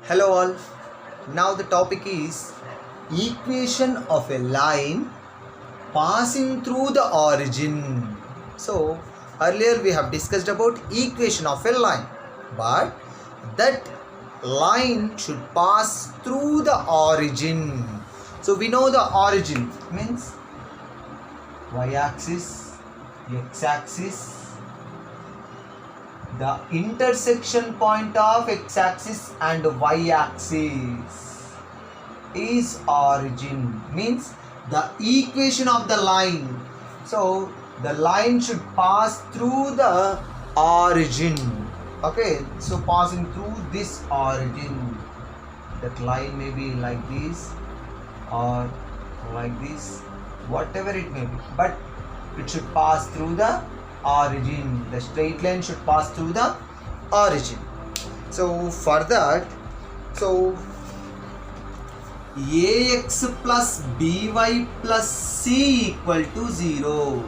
Hello all. Now the topic is equation of a line passing through the origin. So earlier we have discussed about equation of a line, but that line should pass through the origin. So we know the origin means y-axis, x-axis, the intersection point of x-axis and y-axis is origin, means the equation of the line. So the line should pass through the origin. Okay, so passing through this origin, that line may be like this or like this, whatever it may be, but it should pass through the origin. The straight line should pass through the origin. So for that, so ax plus by plus c equal to 0.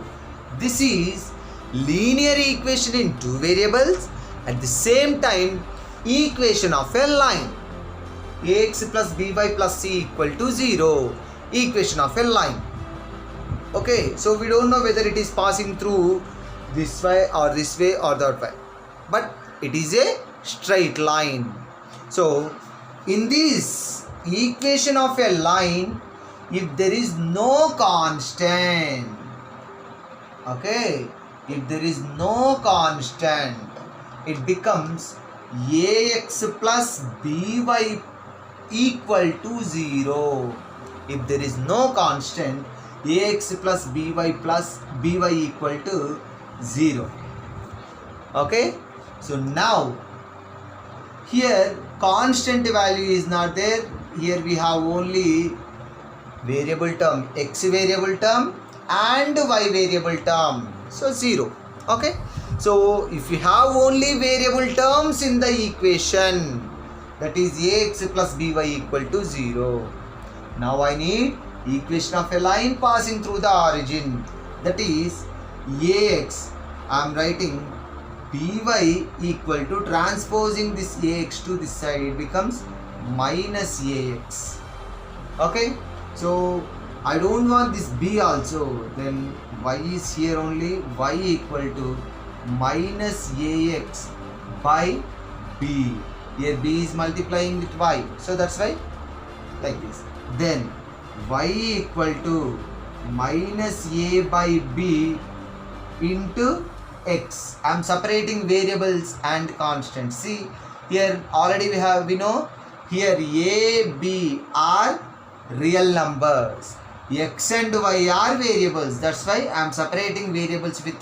This is linear equation in two variables, at the same time equation of a line. Ax plus by plus c equal to 0, equation of a line. Okay, so we don't know whether it is passing through this way or that way, but it is a straight line. So in this equation of a line, if there is no constant, okay, if there is no constant, it becomes ax plus by equal to 0. If there is no constant, ax plus by equal to 0. Okay, so now here constant value is not there. Here we have only variable term, x variable term and y variable term, so 0. Okay, so if we have only variable terms in the equation, that is ax plus by equal to 0. Now I need equation of a line passing through the origin, that is ax, I am writing by equal to, transposing this ax to this side, it becomes minus ax. Okay, so I don't want this b also, then y is here only, y equal to minus ax by b. Here b is multiplying with y, so that's why like this. Then y equal to minus a by b into x. I am separating variables and constants. See, here already we know here a, b are real numbers, x and y are variables. That's why I am separating variables with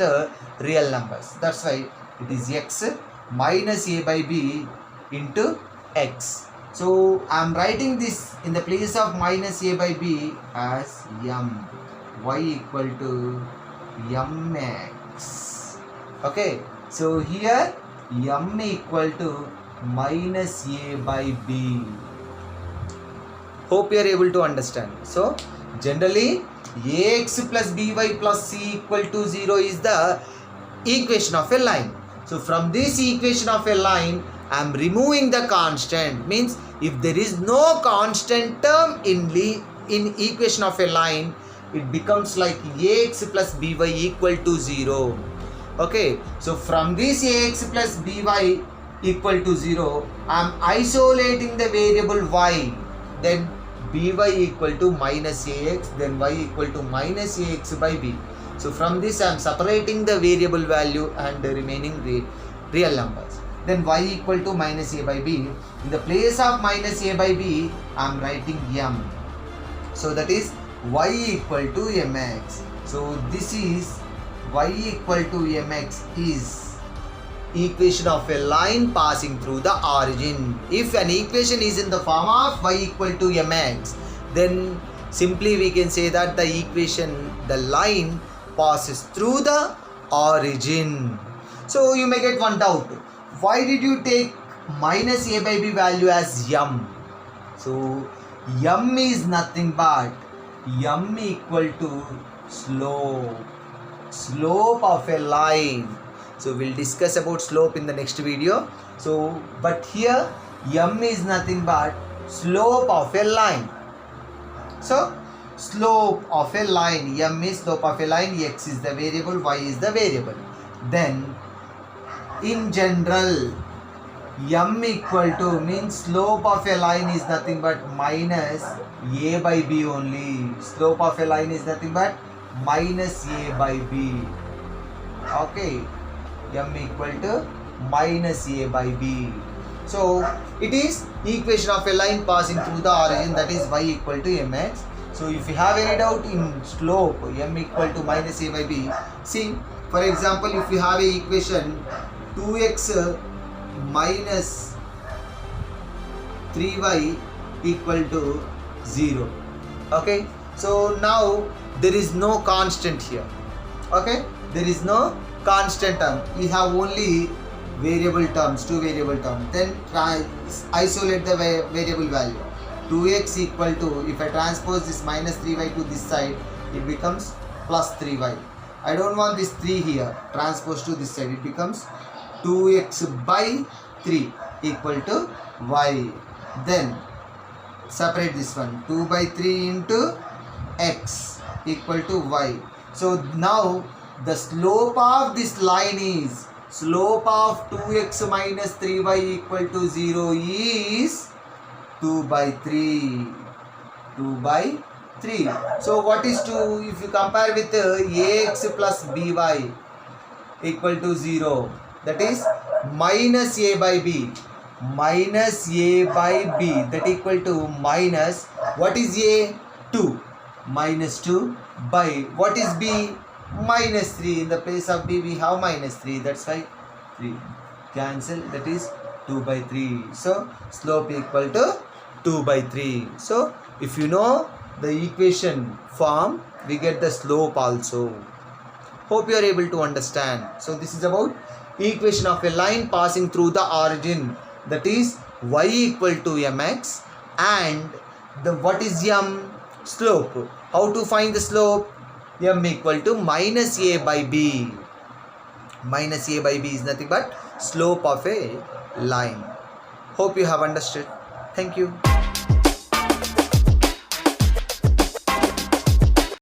real numbers. That's why it is x minus a by b into x. So I am writing this in the place of minus a by b as m, y equal to mx. Okay, so here m equal to minus a by b. Hope you are able to understand. So generally ax plus by plus c equal to 0 is the equation of a line. So from this equation of a line, I am removing the constant, means if there is no constant term in equation of a line, it becomes like ax plus by equal to 0. Okay, so from this ax plus by equal to 0, I am isolating the variable y, then by equal to minus ax, then y equal to minus ax by b. So from this I am separating the variable value and the remaining real numbers. Then y equal to minus a by b. In the place of minus a by b, I am writing m. So that is y equal to mx. So this is y equal to mx is equation of a line passing through the origin. If an equation is in the form of y equal to mx, then simply we can say that the equation, the line passes through the origin. So you may get one doubt, why did you take minus a by b value as m? So m is nothing but m equal to slope of a line. So we'll discuss about slope in the next video. So but here m is nothing but slope of a line. So slope of a line, m is slope of a line, x is the variable, y is the variable. Then in general, m equal to means slope of a line is nothing but minus a by b only. Slope of a line is nothing but minus a by b. Okay, m equal to minus a by b. So it is equation of a line passing through the origin, that is y equal to mx. So if you have any doubt in slope m equal to minus a by b, see, for example, if you have a equation 2x minus 3y equal to 0. Okay, so now there is no constant here. Okay, there is no constant term. We have only variable terms, two variable terms. Then isolate the variable value. 2x equal to, if I transpose this minus 3y to this side, it becomes plus 3y. I don't want this 3 here, transpose to this side, it becomes 2x by 3 equal to y. Then separate this one, 2 by 3 into x equal to y. So now the slope of this line is, slope of 2x minus 3y equal to 0 is 2 by 3. 2 by 3. So what is 2? If you compare with ax plus by equal to 0, that is minus a by b. Minus a by b, that equal to minus, what is a? 2. Minus 2 by, what is b? Minus 3. In the place of b we have minus 3, that's why 3. Cancel, that is 2 by 3. So slope equal to 2 by 3. So if you know the equation form, we get the slope also. Hope you are able to understand. So this is about equation of a line passing through the origin, that is y equal to mx, and the what is m? Slope. How to find the slope? M equal to minus a by b. Minus a by b is nothing but slope of a line. Hope you have understood. Thank you.